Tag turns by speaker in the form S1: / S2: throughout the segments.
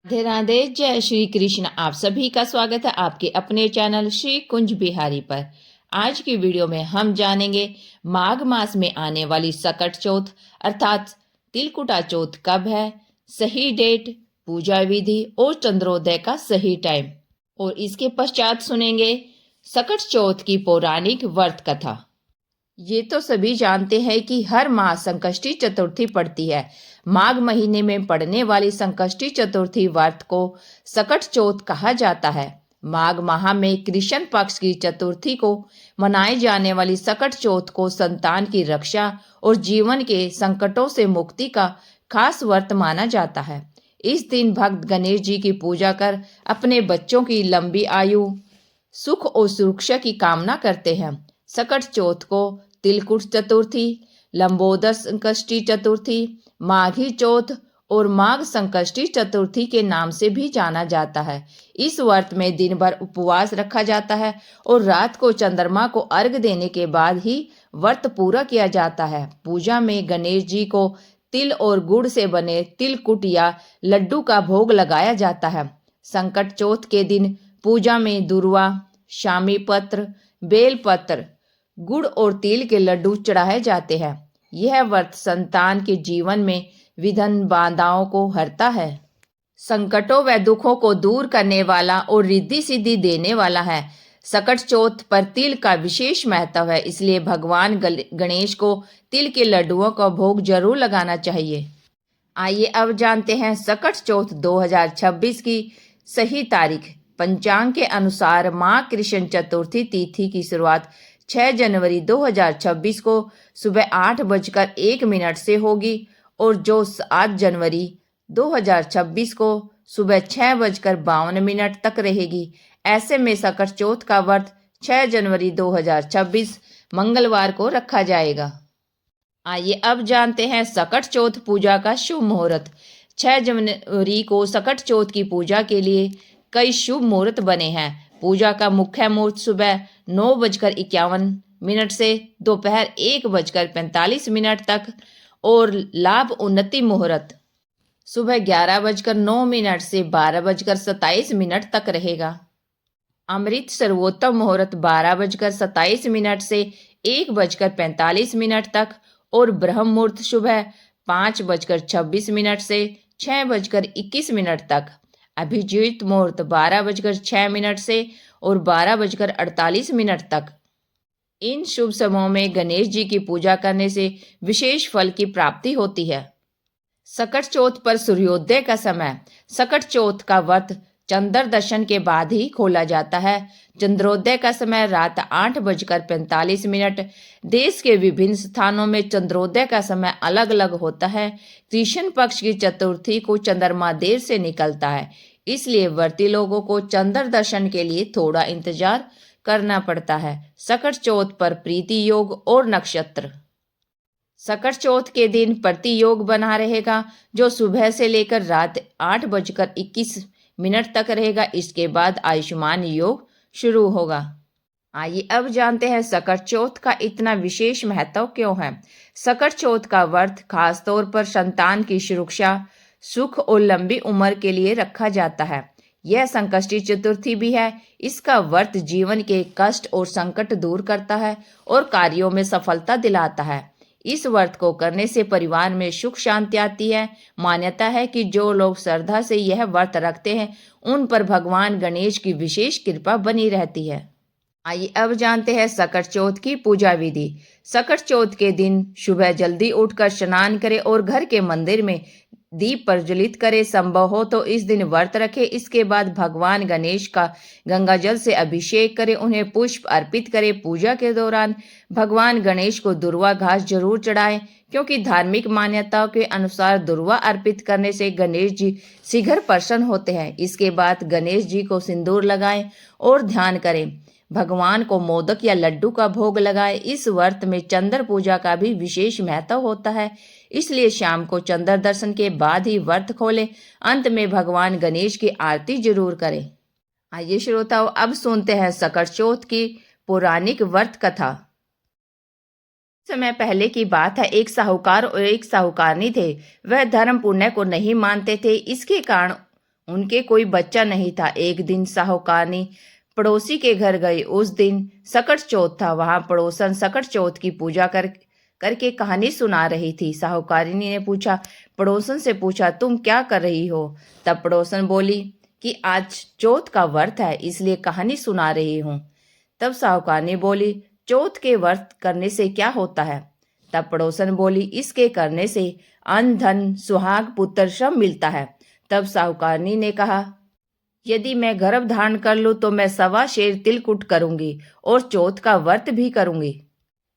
S1: राधे राधे, जय श्री कृष्ण। आप सभी का स्वागत है आपके अपने चैनल श्री कुंज बिहारी पर। आज की वीडियो में हम जानेंगे माघ मास में आने वाली सकट चौथ अर्थात तिलकुटा चौथ कब है, सही डेट, पूजा विधि और चंद्रोदय का सही टाइम। और इसके पश्चात सुनेंगे सकट चौथ की पौराणिक व्रत कथा। ये तो सभी जानते हैं कि हर माह संकष्टी चतुर्थी पड़ती है। माघ महीने में पड़ने वाली संकष्टी चतुर्थी व्रत को सकट चौथ कहा जाता है। माघ माह में कृष्ण पक्ष की चतुर्थी को मनाई जाने वाली सकट चौथ को संतान की रक्षा और जीवन के संकटों से मुक्ति का खास व्रत माना जाता है। इस दिन भक्त गणेश जी की पूजा कर अपने बच्चों की लंबी आयु, सुख और सुरक्षा की कामना करते हैं। सकट चौथ को तिलकुट चतुर्थी, लंबोदर संकष्टी चतुर्थी, माघी चौथ और माघ संकष्टी चतुर्थी के नाम से भी जाना जाता है। इस व्रत में दिन भर उपवास रखा जाता है और रात को चंद्रमा को अर्घ्य देने के बाद ही व्रत पूरा किया जाता है। पूजा में गणेश जी को तिल और गुड़ से बने तिलकुट या लड्डू का भोग लगाया जाता है। संकट चौथ के दिन पूजा में दुर्वा, शामी पत्र, बेल पत्र, गुड़ और तिल के लड्डू चढ़ाए जाते हैं। यह व्रत संतान के जीवन में विघ्न बाधाओं को हरता है, संकटों व दुखों को दूर करने वाला और रिद्धि सिद्धि देने वाला है। सकट चौथ पर तिल का विशेष महत्व है, इसलिए भगवान गणेश को तिल के लड्डुओं का भोग जरूर लगाना चाहिए। आइए अब जानते हैं सकट चौथ 2026 की सही तारीख। पंचांग के अनुसार माँ कृष्ण चतुर्थी तिथि की शुरुआत 6 जनवरी 2026 को सुबह 8:01 से होगी और जो 7 जनवरी 2026 को सुबह 6:52 तक रहेगी। ऐसे में सकट चौथ का व्रत 6 जनवरी 2026 मंगलवार को रखा जाएगा। आइए अब जानते हैं सकट चौथ पूजा का शुभ मुहूर्त। 6 जनवरी को सकट चौथ की पूजा के लिए कई शुभ मुहूर्त बने हैं। पूजा का मुख्य मुहूर्त सुबह 9:51 से दोपहर 1:45 तक और लाभ उन्नति मुहूर्त सुबह 11:09 से 12:27 तक रहेगा। अमृत सर्वोत्तम मुहूर्त 12:27 से 1:45 तक और ब्रह्म मुहूर्त सुबह 5:26 से 6:21 तक। अभिजीत मुहूर्त 12:06 से और 12:48 तक। इन शुभ समयों में गणेश जी की पूजा करने से विशेष फल की प्राप्ति होती है। सकट चौथ पर सूर्योदय का समय। सकट चौथ का व्रत चंद्र दर्शन के बाद ही खोला जाता है। चंद्रोदय का समय रात 8:45। देश के विभिन्न स्थानों में चंद्रोदय का समय अलग अलग होता है। कृष्ण पक्ष की चतुर्थी को चंद्रमा देर से निकलता है, इसलिए व्रती लोगों को चंद्र दर्शन के लिए थोड़ा इंतजार करना पड़ता है। सकट चौथ पर प्रीति योग और नक्षत्र। सकट चौथ के दिन प्रति योग बना रहेगा, जो सुबह से लेकर रात 8:21 तक रहेगा। इसके बाद आयुष्मान योग शुरू होगा। आइए अब जानते हैं सकट चौथ का इतना विशेष महत्व क्यों है। सकट चौथ का व्रत खास तौर पर संतान की सुरक्षा, सुख और लंबी उम्र के लिए रखा जाता है। यह संकष्टी चतुर्थी भी है। इसका व्रत जीवन के कष्ट और संकट दूर करता है और कार्यों में सफलता दिलाता है। इस व्रत को करने से परिवार में सुख शांति आती है। मान्यता है कि जो लोग श्रद्धा से यह व्रत रखते हैं उन पर भगवान गणेश की विशेष कृपा बनी रहती है। आइए अब जानते हैं सकट चौथ की पूजा विधि। सकट चौथ के दिन सुबह जल्दी उठकर स्नान करें और घर के मंदिर में दीप प्रज्वलित करें। संभव हो तो इस दिन व्रत रखें। इसके बाद भगवान गणेश का गंगा जल से अभिषेक करें, उन्हें पुष्प अर्पित करें। पूजा के दौरान भगवान गणेश को दुर्वा घास जरूर चढ़ाएं, क्योंकि धार्मिक मान्यताओं के अनुसार दुर्वा अर्पित करने से गणेश जी शीघ्र प्रसन्न होते हैं। इसके बाद गणेश जी को सिंदूर लगाएं और ध्यान करें। भगवान को मोदक या लड्डू का भोग लगाएं। इस व्रत में चंद्र पूजा का भी विशेष महत्व होता है, इसलिए शाम को चंद्र दर्शन के बाद ही व्रत खोलें। अंत में भगवान गणेश की आरती जरूर करें। आइए श्रोताओं, अब सुनते हैं सकट चौथ की पौराणिक व्रत कथा। समय पहले की बात है, एक साहूकार और एक साहूकारनी थे। वह धर्म पुण्य को नहीं मानते थे। इसके कारण उनके कोई बच्चा नहीं था। एक दिन साहूकारनी पड़ोसी के घर गई। उस दिन सकट चौथ था। वहां पड़ोसन सकट चौथ की पूजा करके कहानी सुना रही थी। साहूकारनी ने पड़ोसन से पूछा, तुम क्या कर रही हो? तब पड़ोसन बोली कि आज चौथ का व्रत है, इसलिए कहानी सुना रही हूँ। तब साहूकारनी बोली, चौथ के व्रत करने से क्या होता है? तब पड़ोसन बोली, इसके करने से अन्न धन सुहाग पुत्र सब मिलता है। तब साहूकारनी ने कहा, यदि मैं गर्भ धारण कर लूं तो मैं 1.25 शेर तिलकुट करूंगी और चौथ का व्रत भी करूंगी।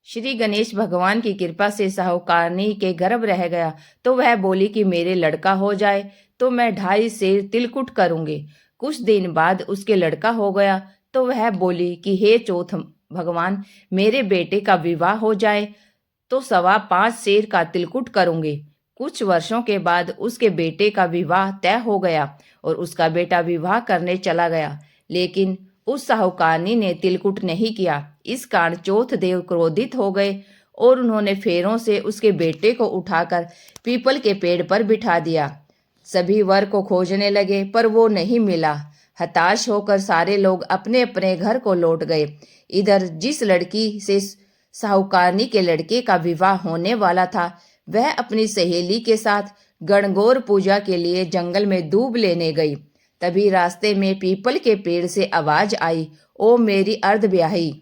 S1: श्री गणेश भगवान की कृपा से साहूकारनी के गर्भ रह गया तो वह बोली कि मेरे लड़का हो जाए तो मैं 2.5 शेर तिलकुट करूंगी। कुछ दिन बाद उसके लड़का हो गया तो वह बोली कि हे चौथ भगवान, मेरे बेटे का विवाह हो जाए तो 5.25 शेर का तिलकुट करूंगी। कुछ वर्षों के बाद उसके बेटे का विवाह तय हो गया और उसका बेटा विवाह करने चला गया, लेकिन उस साहूकारनी ने तिलकुट नहीं किया। इस कारण चौथ देव क्रोधित हो गए और उन्होंने फेरों से उसके बेटे को उठाकर पीपल के पेड़ पर बिठा दिया। सभी वर को खोजने लगे पर वो नहीं मिला। हताश होकर सारे लोग अपने अपने घर को लौट गए। इधर जिस लड़की से साहूकारनी के लड़के का विवाह होने वाला था वह अपनी सहेली के साथ गणगौर पूजा के लिए जंगल में दूब लेने गई। तभी रास्ते में पीपल के पेड़ से आवाज आई, ओ मेरी अर्धब्याही।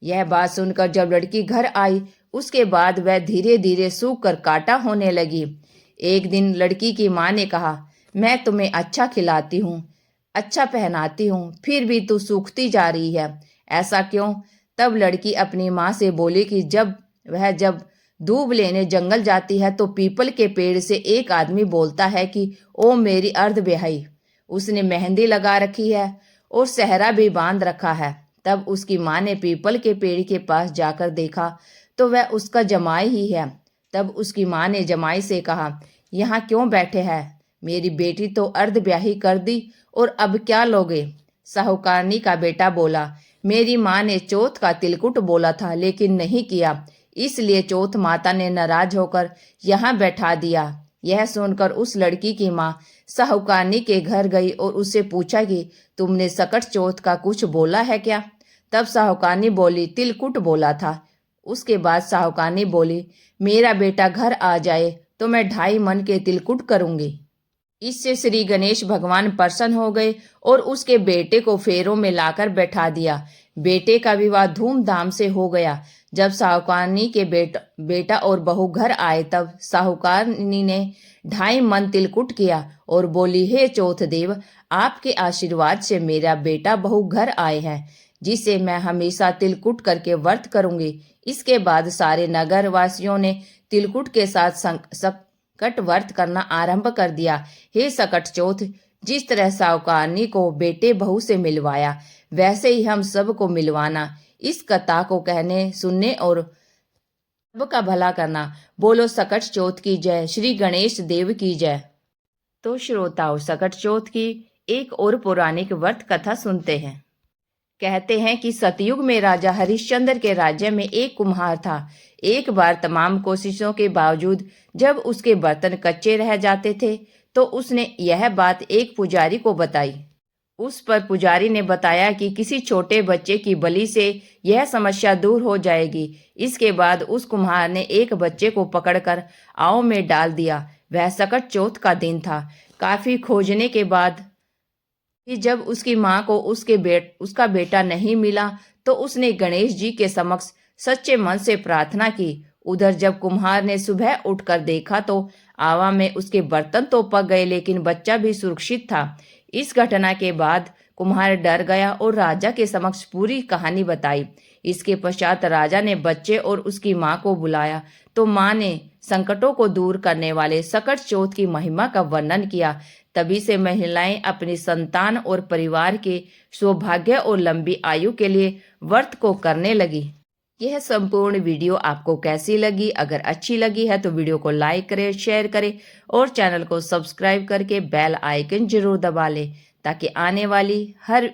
S1: यह बात सुनकर जब लड़की घर आई उसके बाद वह धीरे धीरे सूख कर काटा होने लगी। एक दिन लड़की की माँ ने कहा, मैं तुम्हें अच्छा खिलाती हूँ, अच्छा पहनाती हूँ, फिर भी तू सूखती जा रही है, ऐसा क्यों? तब लड़की अपनी माँ से बोली कि जब दूब लेने जंगल जाती है तो पीपल के पेड़ से एक आदमी बोलता है कि ओ मेरी अर्धब्याही। उसने मेहंदी लगा रखी है और सेहरा भी बांध रखा है। तब उसकी माँ ने पीपल के पेड़ के पास जाकर देखा तो वह उसका जमाई ही है। तब उसकी माँ ने जमाई से कहा, यहाँ क्यों बैठे हैं? मेरी बेटी तो अर्धब्याही कर दी और अब क्या लोगे? साहूकारनी का बेटा बोला, मेरी माँ ने चौथ का तिलकुट बोला था लेकिन नहीं किया, इसलिए चौथ माता ने नाराज होकर यहाँ बैठा दिया। यह सुनकर उस लड़की की माँ साहूकारनी के घर गई और उससे पूछा कि तुमने सकट चौथ का कुछ बोला है क्या? तब साहूकारनी बोली, तिलकुट बोला था। उसके बाद साहूकारनी बोली, मेरा बेटा घर आ जाए तो मैं 2.5 मन के तिलकुट करूंगी। इससे श्री गणेश भगवान प्रसन्न हो गए और उसके बेटे को फेरों में लाकर बैठा दिया। बेटे का विवाह धूमधाम से हो गया। जब साहूकारनी के बेटा और बहू घर आए तब साहूकारनी ने 2.5 मन तिलकुट किया और बोली, हे चौथ देव, आपके आशीर्वाद से मेरा बेटा बहू घर आए हैं, जिसे मैं हमेशा तिलकुट करके व्रत करूंगी। इसके बाद सारे नगर वासियों ने तिलकुट के साथ सकट व्रत करना आरंभ कर दिया। हे सकट चौथ, जिस तरह साहूकारनी को बेटे बहू से मिलवाया वैसे ही हम सबको मिलवाना। इस कथा को कहने सुनने और सबका भला करना। बोलो सकट चौथ की जय, श्री गणेश देव की जय। तो श्रोताओं, सकट चौथ की एक और पौराणिक व्रत कथा सुनते हैं। कहते हैं कि सतयुग में राजा हरिश्चंद्र के राज्य में एक कुम्हार था। एक बार तमाम कोशिशों के बावजूद जब उसके बर्तन कच्चे रह जाते थे तो उसने यह बात एक पुजारी को बताई। उस पर पुजारी ने बताया कि किसी छोटे बच्चे की बलि से यह समस्या दूर हो जाएगी। इसके बाद उस कुम्हार ने एक बच्चे को पकड़कर आव में डाल दिया। वह सकट चौथ का दिन था। काफी खोजने के बाद कि जब उसकी माँ को उसका बेटा नहीं मिला तो उसने गणेश जी के समक्ष सच्चे मन से प्रार्थना की। उधर जब कुम्हार ने सुबह उठकर देखा तो आवा में उसके बर्तन तो पक गए लेकिन बच्चा भी सुरक्षित था। इस घटना के बाद कुम्हार डर गया और राजा के समक्ष पूरी कहानी बताई। इसके पश्चात राजा ने बच्चे और उसकी माँ को बुलाया तो माँ ने संकटों को दूर करने वाले सकट चौथ की महिमा का वर्णन किया। तभी से महिलाएं अपनी संतान और परिवार के सौभाग्य और लंबी आयु के लिए व्रत को करने लगी। यह संपूर्ण वीडियो आपको कैसी लगी? अगर अच्छी लगी है तो वीडियो को लाइक करें, शेयर करें और चैनल को सब्सक्राइब करके बेल आइकन जरूर दबा लें ताकि आने वाली हर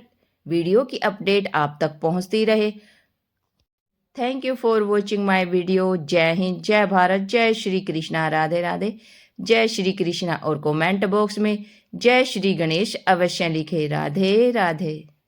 S1: वीडियो की अपडेट आप तक पहुंचती रहे। Thank you for watching my video. जय हिंद, जय भारत, जय श्री कृष्णा, राधे राधे। जय श्री कृष्णा और कमेंट बॉक्स में जय श्री गणेश अवश्य लिखें। राधे राधे।